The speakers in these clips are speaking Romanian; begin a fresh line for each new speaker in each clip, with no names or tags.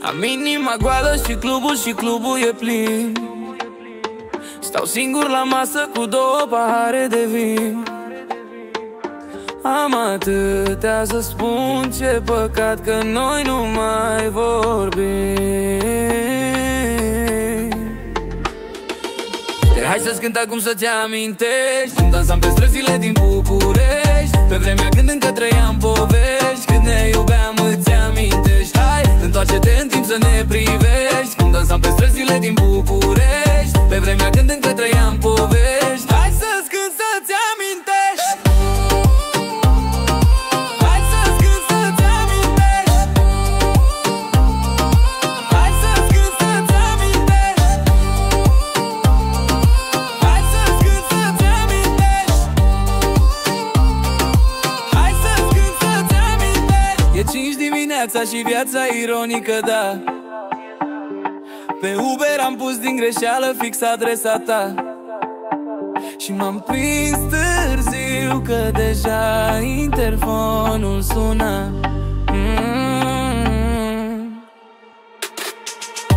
Am inima goală și clubul e plin. Stau singur la masă cu 2 pahare de vin. Am atâtea să spun, ce păcat că noi nu mai vorbim. Hai să-ți cânt acum să-ți amintești cum dansam pe străzile din București, pe vremea când încă trăiam povești. Când ne iubeam îți amintești. Hai, întoarce-te în timp să ne privești cum dansam pe străzile din București, pe vremea când încă trăiam povești. Hai să-ți cânt să-ți amintești. Hai să-ți cânt să-ți amintești. Hai să-ți cânt să-ți amintești. Hai să-ți cânt să-ți amintești. Hai să-ți cânt să-ți amintești. E 5 dimineața și viața ironică, da. Pe Uber am pus din greșeală fix adresa ta și m-am prins târziu că deja interfonul suna.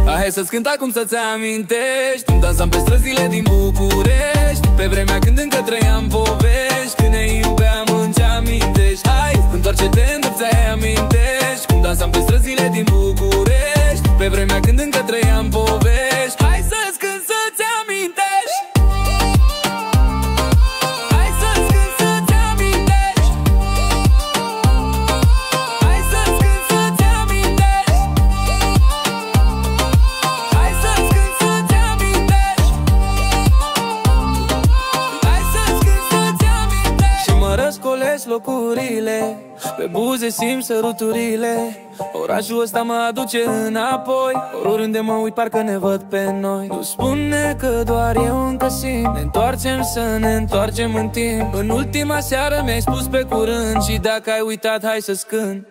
Hai să-ți cânt acum să-ți amintești cum dansam pe străzile din București, pe vremea când încă trăiam povești. Când ne iubeam îți amintești. Hai, întoarce-te în timp să-i amintești cum dansam pe străzile din București, pe vremea când încă trăiam povești. Hai să-ți cânt să-ți amintești. Hai să-ți cânt să-ți amintești. Hai să-ți cânt să-ți amintești. Hai să-ți cânt să-ți amintești. Hai să-ți cânt să-ți amintești. Și mă răscolesc locurile, pe buze simt săruturile. Orașul ăsta mă aduce înapoi, oriunde mă uit parcă ne văd pe noi. Nu spune că doar eu încă simt, ne întoarcem să ne întoarcem în timp. În ultima seară mi-ai spus pe curând și dacă ai uitat hai să-ți cânt.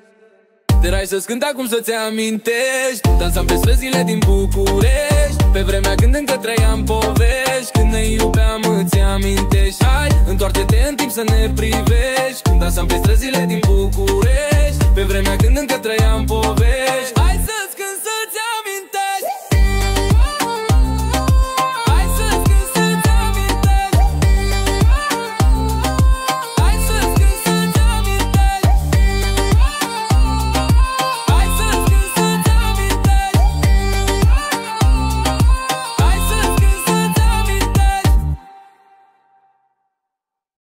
Dar hai să-ți cânt acum să-ți amintești. Dansam pe străzile din București, pe vremea când încă trăiam povești. Când ne iubeam îți amintești. Hai, întoarce-te în timp să ne privești cum dansam pe străzile din